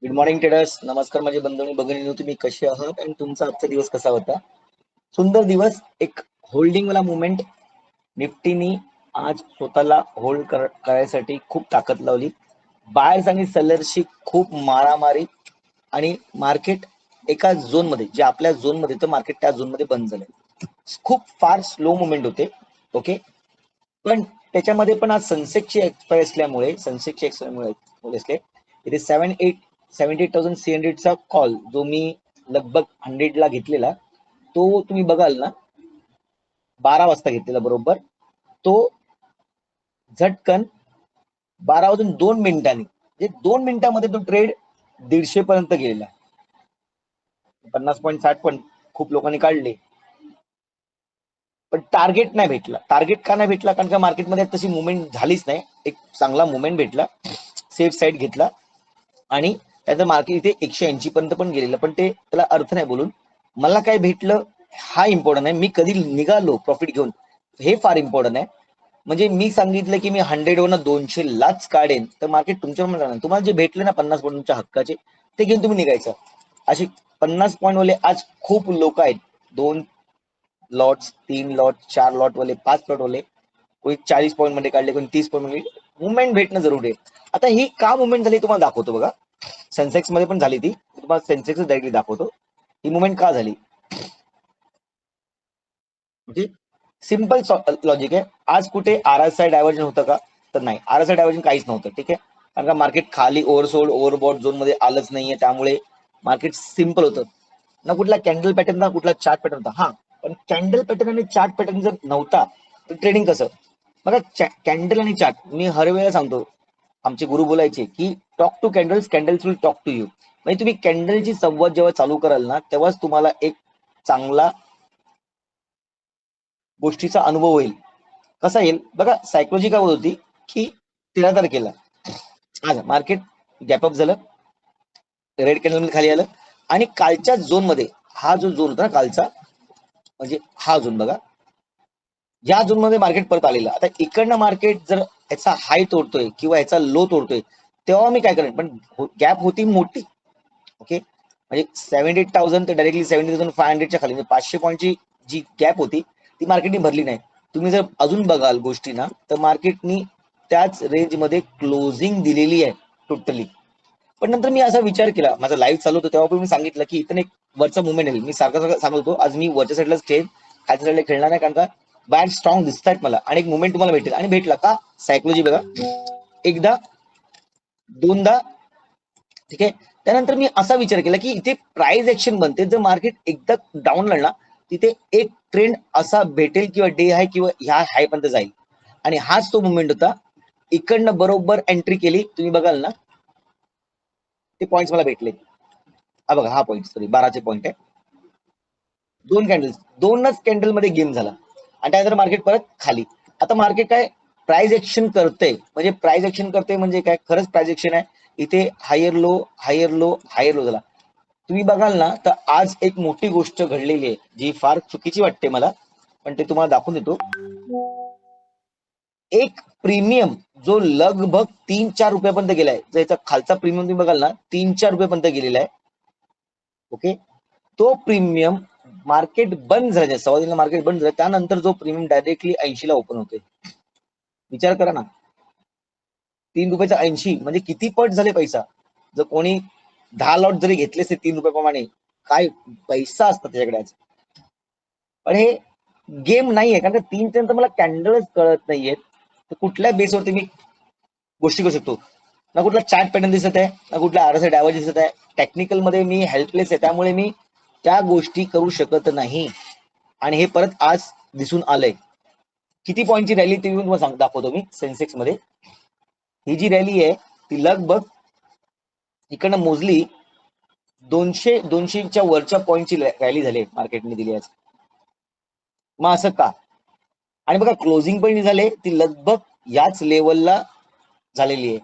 Good morning traders. नमस्कार माझे बंधू आणि भगिनींनो, तुम्ही कसे आहात आणि तुमचा आजचा दिवस कसा होता? सुंदर दिवस. एक होल्डिंग वाला मुवमेंट. निफ्टीनी आज स्वतःला होल्ड करायसाठी खूप ताकद लावली. बायर्स आणि सेलर्सची खूप मारामारी आणि मार्केट एका झोन मध्ये, जे आपल्या झोन मध्ये तर मार्केट त्या झोन मध्ये बंद झालं. खूप फार स्लो मुवमेंट होते. ओके, पण त्याच्यामध्ये पण आज सेन्सेक्सची एक्सपायर असल्यामुळे इथे 78,300चा कॉल जो मी लगभग 100 ला घेतलेला, तो तुम्ही बघाल ना, 12 वाजता घेतलेला बरोबर, तो झटकन 12 वाजून 2 मिनिटांनी, म्हणजे 2 मिनिटांमध्ये तो ट्रेड 150 पर्यंत गेलेला. 50.60 पण खूप लोकांनी काढले, पण टार्गेट नाही भेटला. टार्गेट का नाही भेटला? कारण का मार्केटमध्ये तशी मुवमेंट झालीच नाही. एक चांगला मुवमेंट भेटला, सेफ साईड घेतला आणि त्याचं मार्केट इथे 180 पर्यंत पण गेलेलं, पण ते त्याला अर्थ नाही. बोलून मला काय भेटलं हा इम्पॉर्टंट आहे. मी कधी निघालो प्रॉफिट घेऊन हे फार इम्पॉर्टंट आहे. म्हणजे मी सांगितलं की मी 100 वरनं 200 लाच काढेन, तर मार्केट तुमच्यावर म्हणणार. तुम्हाला जे भेटले ना 50 पॉईंट तुमच्या हक्काचे, ते घेऊन तुम्ही निघायचं. असे 50 पॉईंट वाले आज खूप लोक आहेत. 2 लॉट्स, 3 लॉट, 4 लॉट वाले, 5 लॉट वाले, कोणी 40 पॉईंट मध्ये काढले, कोणी 30 पॉईंट मध्ये. मुवमेंट भेटणं जरुरी आहे. आता ही का मुवमेंट झाली तुम्हाला दाखवतो बघा. सेन्सेक्स मध्ये पण झाली ती, तुम्हाला सेन्सेक्स डायरेक्टली दाखवतो ही मुवमेंट का झाली. म्हणजे सिंपल लॉजिक आहे. आज कुठे आरएसआय डायव्हर्जन होतं का? तर नाही, आरएसआय डायव्हर्जन काहीच नव्हतं. ठीक आहे, कारण का मार्केट खाली ओव्हरसोल्ड ओव्हरबॉट झोन मध्ये आलंच नाहीये, त्यामुळे मार्केट सिंपल होतं. ना कुठला कॅन्डल पॅटर्न, ना कुठला चार्ट पॅटर्न होता. हा, पण कॅन्डल पॅटर्न आणि चार्ट पॅटर्न जर नव्हता तर ट्रेडिंग कसं? बघा, कॅन्डल आणि चार्ट, मी हर वेळेला सांगतो, आमचे गुरु बोलायचे की talk to candles, candles will talk to you. म्हणजे तुम्ही कॅन्डलची संवाद जेव्हा चालू कराल ना, तेव्हाच तुम्हाला एक चांगला गोष्टीचा अनुभव होईल. कसा येईल बघा. सायकोलॉजी काय होत होती की 13 तारखेला आज मार्केट गॅपअप झालं, रेड कॅन्डल खाली आलं, आणि कालच्या झोन मध्ये, हा जो झोन होता ना कालचा, म्हणजे हा झोन बघा, या झोन मध्ये मार्केट परत आलेलं. आता इकडनं मार्केट जर याचा हाय तोडतोय किंवा याचा लो तोडतोय, तेव्हा मी काय करेन, पण गॅप होती मोठी. ओके, म्हणजे 78,000 तर डायरेक्टली 70,500च्या खाली, म्हणजे 500 पॉईंटची जी गॅप होती ती मार्केटने भरली नाही. तुम्ही जर अजून बघाल गोष्टी ना, तर मार्केटनी त्याच रेंजमध्ये क्लोजिंग दिलेली आहे टोटली. पण नंतर मी असा विचार केला, माझा लाईव्ह चालू होतं तेव्हा पण मी सांगितलं की इथं एक वरचा मुवमेंट येईल. मी सारखं सांगत होतो आज मी वरच्या साईडलाच खेळ, खालच्या साईडला खेळणार नाही, कारण का बाहेर स्ट्रॉंग दिसत आहेत मला आणि एक मुवमेंट तुम्हाला भेटेल. आणि भेटला का? सायकोलॉजी बघा, एकदा, दोनदा. ठीक आहे, त्यानंतर मी असा विचार केला की इथे प्राइस ऍक्शन बनते. जर मार्केट एकदा डाऊन ना, तिथे एक ट्रेंड असा भेटेल किंवा डे हाय किंवा ह्या हाय पर्यंत जाईल, आणि हाच तो मुवमेंट होता. इकडनं बरोबर एंट्री केली, तुम्ही बघाल ना ते पॉईंट्स मला भेटले. हा बघा, हा पॉईंट, सॉरी 12चे पॉईंट आहे. 2 कॅन्डल्स, 2च कॅन्डल मध्ये गेम झाला, आणि त्यानंतर मार्केट परत खाली. आता मार्केट काय प्राइस ऍक्शन करते, म्हणजे प्राइस ऍक्शन करते म्हणजे काय, खरंच प्राइस ऍक्शन आहे. इथे higher low, higher low, higher low झाला. तुम्ही बघाल ना, तर आज एक मोठी गोष्ट घडलेली आहे जी फार चुकीची वाटते मला, पण ते तुम्हाला दाखवून देतो. एक प्रीमियम जो लगभग 3-4 रुपयापर्यंत गेलाय, जर याचा खालचा प्रीमियम तुम्ही बघाल ना, 3-4 रुपयापर्यंत गेलेला आहे. ओके, तो प्रीमियम मार्केट बंद झाल्याच्या, 1:15 मार्केट बंद झालं त्यानंतर जो प्रीमियम डायरेक्टली 80 ला ओपन होते. विचार करा ना, 3 रुपयाचा 80 म्हणजे किती पट झाले पैसा. जर कोणी 10 लॉट जरी घेतले असते 3 रुपयाप्रमाणे, काय पैसा असता त्याच्याकडे आज. पण हे गेम नाहीये, कारण का 3 नंतर मला कॅन्डलच कळत नाहीयेत, तर कुठल्या बेसवरती मी गोष्टी करू शकतो. ना कुठला चार्ट पॅटर्न दिसत आहे, ना कुठला आरएसआय डायव्हर्जन दिसत आहे. टेक्निकल मध्ये मी हेल्पलेस आहे, त्यामुळे मी त्या गोष्टी करू शकत नाही, आणि हे परत आज दिसून आलंय. किती पॉईंटची रॅली ती तुम्हाला दाखवतो मी. सेन्सेक्स मध्ये ही जी रॅली आहे ती लगभग इकडनं मोजली 200-200च्या वरच्या पॉईंटची रॅली झाली मार्केटने दिली आज. मग असं का? आणि बघा क्लोजिंग पण झाले ती लगभग याच लेवलला झालेली आहे.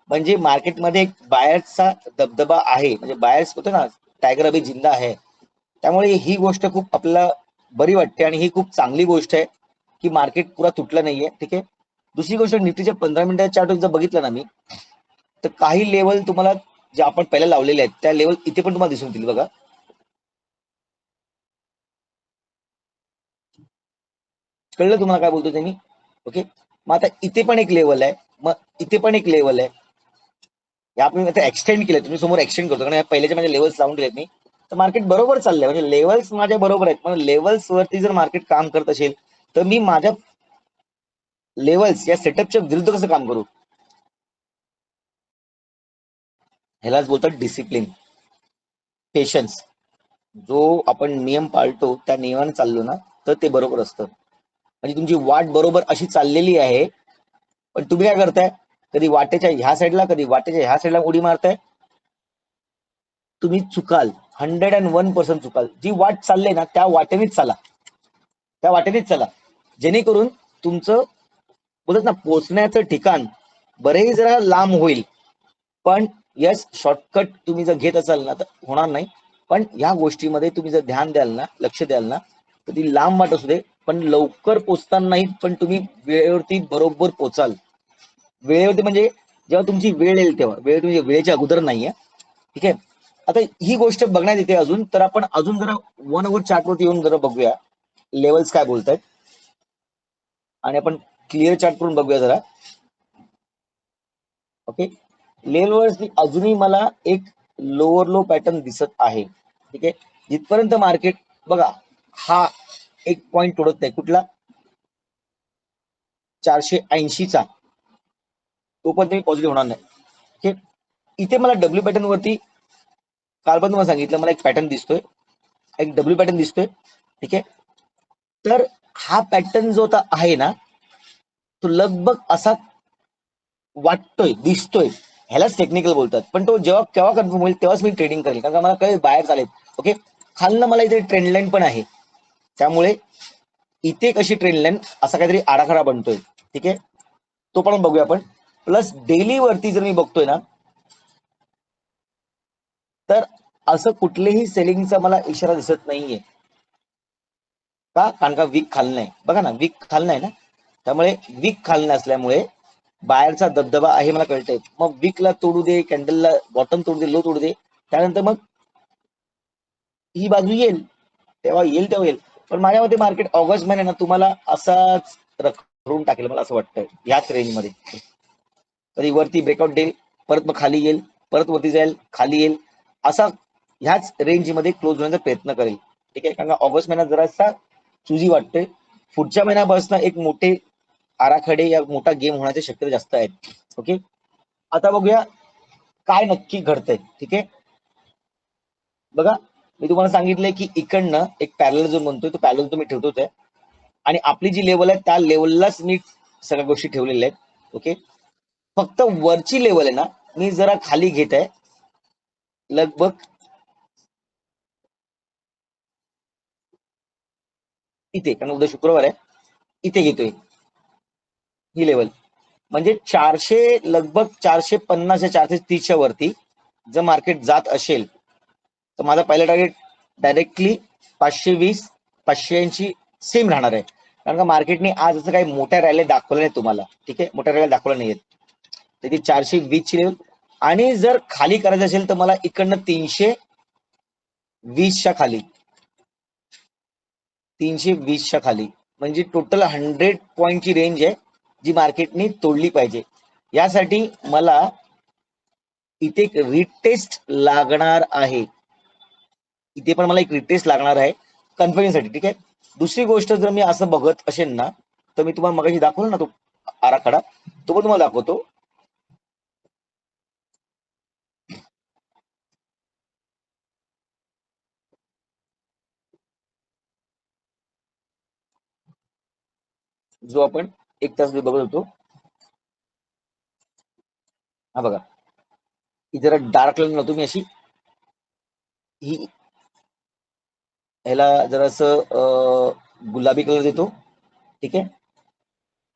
म्हणजे मार्केटमध्ये एक बायर्सचा दबदबा आहे, म्हणजे बायर्स होतं ना, टायगर अभी जिंदा आहे. त्यामुळे ही गोष्ट खूप आपल्याला बरी वाटते, आणि ही खूप चांगली गोष्ट आहे की मार्केट पुरा तुटलं नाहीये. ठीक आहे, दुसरी गोष्ट, निफ्टीच्या 15 मिनिटाच्या चार्ट जर बघितलं ना मी, तर काही लेवल तुम्हाला जे आपण पहिला लावलेले आहेत त्या लेवल इथे पण तुम्हाला दिसून येतील बघा. कळलं तुम्हाला काय बोलतो त्यांनी? ओके. मग आता इथे पण एक लेवल आहे, मग इथे पण एक लेवल आहे. या आपण आता एक्सटेंड केलं, तुम्ही समोर एक्सटेंड करतो कारण पहिल्याच्या माझ्या लेवल्स लावून दिलेत मी, तर मार्केट बरोबर चाललंय. म्हणजे लेवल्स माझ्या बरोबर आहेत, पण लेवल्स वरती जर मार्केट काम करत असेल तर मी माझ्या लेवल्स या सेटअपच्या विरुद्ध कसं काम करू? ह्यालाच बोलतात डिसिप्लिन, पेशन्स. जो आपण नियम पाळतो त्या नियमाने चाललो ना तर ते बरोबर असतं. म्हणजे तुमची वाट बरोबर अशी चाललेली आहे, पण तुम्ही काय करताय? कधी वाटेच्या ह्या साईडला, कधी वाटेच्या ह्या साईडला उडी मारताय. तुम्ही चुकाल, 101% चुकाल. जी वाट चालले ना त्या वाटेनेच चाला, त्या वाटेनेच चला, जेणेकरून तुमचं बोलत ना पोचण्याचं ठिकाण बरेही जरा लांब होईल, पण यस शॉर्टकट तुम्ही जर घेत असाल ना तर होणार नाही. पण ह्या गोष्टीमध्ये तुम्ही जर ध्यान द्याल ना, लक्ष द्याल ना, तर ती लांब वाट असू दे पण लवकर पोचताना नाही, पण तुम्ही वेळेवरती बरोबर पोचाल. वेळेवरती म्हणजे जेव्हा तुमची वेळ येईल तेव्हा, वेळ म्हणजे वेळेच्या अगोदर नाहीये. ठीक आहे. आता ही गोष्ट बघण्यात येते अजून, तर आपण अजून जरा 1 आवर चार्टवरती येऊन जरा बघूया लेवल्स काय बोलतायत, आणि आपण क्लिअर चार्ट करून बघूया जरा. ओके. लेवलवरती अजूनही मला एक लोअर लो पॅटर्न दिसत आहे. ठीक आहे. जिथपर्यंत मार्केट बघा हा एक पॉइंट तोडत नाही, कुठला? 480 चा, तो पण तुम्ही पॉझिटिव्ह होणार नाही. ठीक. इथे मला डब्ल्यू पॅटर्न वरती काल पण तुम्हाला सांगितलं मला एक पॅटर्न दिसतोय, एक डब्ल्यू पॅटर्न दिसतोय. ठीक आहे. तर हा पॅटर्न जो आता आहे ना तो लगभग असा वाटतोय, दिसतोय, ह्यालाच टेक्निकल बोलतात. पण तो जेव्हा केव्हा कन्फर्म होईल तेव्हाच मी ट्रेडिंग करेल, कारण मला काही बाहेर चालेल. ओके. खालनं मला इथे ट्रेंड लाईन पण आहे, त्यामुळे इथे कशी ट्रेंड लाईन असा काहीतरी आराखडा बनतोय. ठीक आहे. तो पण बघूया आपण. प्लस डेली वरती जर मी बघतोय ना तर असं कुठलेही सेलिंगचा मला इशारा दिसत नाहीये. का? कारण का वीक खालनं आहे. बघा ना, वीक खालनं आहे ना, त्यामुळे वीक खालनं असल्यामुळे बाहेरचा दबदबा आहे मला कळतंय. मग वीकला तोडू दे, कॅन्डलला बॉटम तोडू दे, लो तोडू दे, त्यानंतर मग ही बाजू येईल, तेव्हा येईल तेव्हा येईल. पण माझ्या मते मार्केट ऑगस्ट महिन्यानं तुम्हाला असाच रखडून टाकेल मला असं वाटतंय, याच रेंजमध्ये. कधी वरती ब्रेकआउट देईल, परत मग खाली येईल, परत वरती जाईल, खाली येईल, असा ह्याच रेंजमध्ये क्लोज होण्याचा प्रयत्न करेल. ठीक आहे. कारण का ऑगस्ट महिन्यात जरासा चुजी वाटते. पुढच्या महिन्यापासून एक मोठे आराखडे या मोठा गेम होण्याची शक्यता जास्त आहेत. ओके. आता बघूया काय नक्की घडतंय. ठीक आहे. बघा मी तुम्हाला सांगितलंय की इकडनं एक पॅरलल जो म्हणतोय तो पॅरलल तुम्ही ठेवतोच आहे, आणि आपली जी लेवल आहे त्या लेवललाच मी सगळ्या गोष्टी ठेवलेल्या आहेत. ओके. फक्त वरची लेवल आहे ना मी जरा खाली घेत आहे, लगभग इथे, कारण उद्या शुक्रवार आहे, इथे घेतोय ही लेवल. म्हणजे 400 लगभग 450 या 430च्या वरती जर मार्केट जात असेल तर माझा पहिला टार्गेट डायरेक्टली 520 580 सेम राहणार आहे. कारण का मार्केटने आज असं काही मोठ्या रॅली दाखवल्या नाही तुम्हाला. ठीक आहे. मोठ्या रॅली दाखवल्या नाहीयेत, तर ती 420 ची लेवल. आणि जर खाली करायचं असेल तर मला इकडनं 320च्या खाली, 320च्या खाली, म्हणजे टोटल 100 पॉईंटची रेंज आहे जी मार्केटने तोडली पाहिजे. यासाठी मला इथे एक रिटेस्ट लागणार आहे, इथे पण मला एक रिटेस्ट लागणार आहे कन्फर्मेशनसाठी. ठीक आहे. दुसरी गोष्ट जर मी असं बघत असेल ना तर मी तुम्हाला मगाशी दाखवलं ना तो आराखडा, तो पण तुम्हाला दाखवतो. जो आपण एक तास बघत होतो, हा बघा, ही जरा डार्क लाईन नव्हतो मी अशी, ही ह्याला जरासं गुलाबी कलर देतो. ठीक आहे.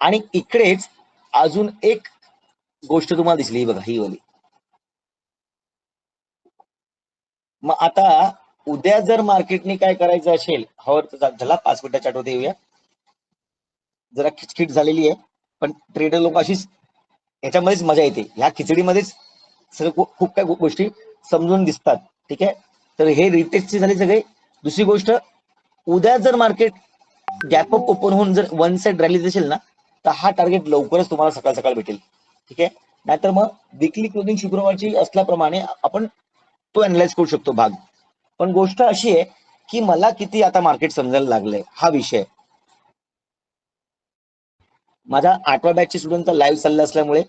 आणि इकडेच अजून एक गोष्ट तुम्हाला दिसली, ही बघा, ही वाली. मग आता उद्या जर मार्केटने काय करायचं असेल, हवर झाला 5 मिनिटाच्या चार्टवरती येऊया. जरा खिचखिट झालेली आहे, पण ट्रेडर लोक अशीच, याच्यामध्येच मजा येते, ह्या खिचडीमध्येच सगळं खूप काही गोष्टी समजून दिसतात. ठीक आहे, तर हे रिटेस्टचे झाले सगळे. दुसरी गोष्ट, उद्या जर मार्केट गॅप अप ओपन होऊन जर वन साइड रॅली असेल ना, तर हा टार्गेट लवकरच तुम्हाला सकाळ सकाळ भेटेल. ठीक आहे, नाहीतर मग विकली क्लोजिंग शुक्रवारची असल्याप्रमाणे आपण तो अनालाइज करू शकतो भाग. पण गोष्ट अशी आहे की मला किती आता मार्केट समजायला लागलंय हा विषय. माझ्या 8व्या बॅचचे स्टुडंट लाईव्ह चालले असल्यामुळे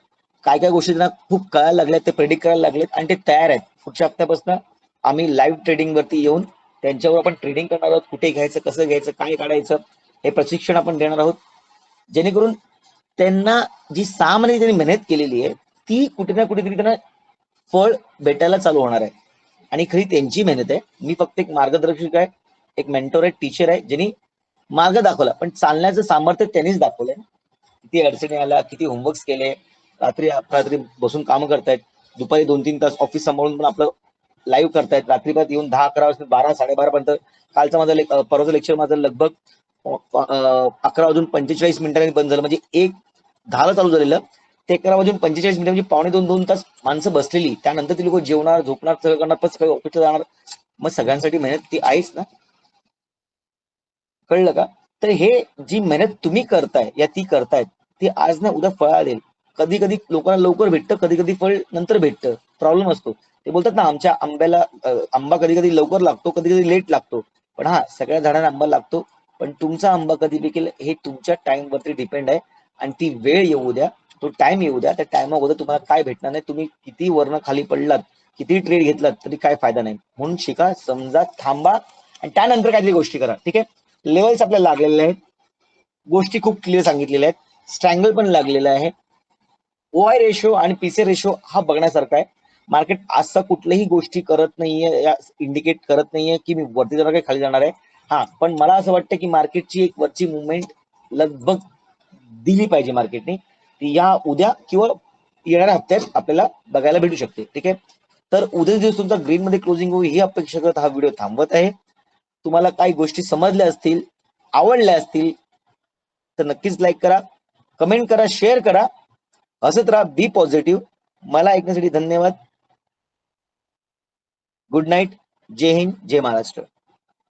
काय काय गोष्टी त्यांना खूप कळायला लागल्यात, ते प्रेडिक्ट करायला लागलेत आणि ते तयार आहेत. पुढच्या हप्त्यापासून आम्ही लाईव्ह ट्रेडिंग वरती येऊन त्यांच्यावर आपण ट्रेडिंग करणार आहोत. कुठे घ्यायचं, कसं घ्यायचं, काय काढायचं, हे प्रशिक्षण आपण देणार आहोत, जेणेकरून त्यांना जी 6 महिने त्यांनी मेहनत केलेली आहे ती कुठे ना कुठेतरी त्यांना फळ भेटायला चालू होणार आहे. आणि खरी त्यांची मेहनत आहे. मी फक्त एक मार्गदर्शक आहे, एक मेंटोर आहे, टीचर आहे, ज्यांनी मार्ग दाखवला, पण चालण्याचं सामर्थ्य त्यांनीच दाखवलंय. किती अडचणी आल्या, किती होमवर्क केले, रात्री रात्री बसून काम करतायत, दुपारी 2-3 तास ऑफिस सांभाळून पण आपलं लाईव्ह करतायत, रात्री परत येऊन 10-11 वाजता 12-12:30 पर्यंत. कालचं माझं परवाचं लेक्चर माझं लगभग 11:45 बंद झालं, म्हणजे 1:10 चालू झालेलं, ते 11:45 म्हणजे 1.25-2 तास माणसं बसलेली. त्यानंतर ती लोक जेवणार, झोपणार, सगळं करणार, पण सगळं ऑफिसला जाणार. मग सगळ्यांसाठी मेहनत ती आहेच ना. कळलं का? तर हे जी मेहनत तुम्ही करताय या ती करतायत, ती आज ना उद्या फळ देईल. कधी कधी लोकांना लवकर भेटतं, कधी कधी फळ नंतर भेटतं. प्रॉब्लेम असतो. ते बोलतात ना, आमच्या आंब्याला आंबा कधी कधी लवकर लागतो, कधी कधी लेट लागतो. पण हा, सगळ्या झाडांना आंबा लागतो. पण तुमचा आंबा कधी पिकेल हे तुमच्या टाइम वरती डिपेंड आहे. आणि ती वेळ येऊ द्या, तो टाइम येऊ द्या. त्या टाइमा अगोदर तुम्हाला काय भेटणार नाही. तुम्ही किती वर्ण खाली पडलात, किती ट्रेड घेतलात, तरी काय फायदा नाही. म्हणून शिका, समजा, थांबा आणि त्यानंतर काहीतरी गोष्टी करा. ठीक आहे, लेवल्स आपल्याला लागलेले आहेत, गोष्टी खूप क्लिअर सांगितलेल्या आहेत, स्ट्रँगल पण लागलेला आहे. ओआय रेशो आणि पीसी रेशो हा बघण्यासारखा आहे. मार्केट असं कुठल्याही गोष्टी करत नाहीये, या इंडिकेट करत नाहीये की मी वरती जाणार आहे, खाली जाणार आहे. हा, पण मला असं वाटतं की मार्केटची एक वरची मुवमेंट लगभग दिली पाहिजे मार्केटने. ती या उद्या किंवा येणाऱ्या हप्त्यात आपल्याला बघायला भेटू शकते. ठीक आहे, तर उद्या दिवस तुमचा ग्रीन मध्ये क्लोजिंग होईल ही अपेक्षा करत हा व्हिडिओ थांबवत आहे. तुम्हाला काही गोष्टी समजल्या असतील, आवडल्या असतील, तर नक्कीच लाईक करा, कमेंट करा, शेअर करा. हसत राहा, बी पॉझिटिव्ह. मला ऐकण्यासाठी धन्यवाद. Good night. जय हिंद, जय महाराष्ट्र.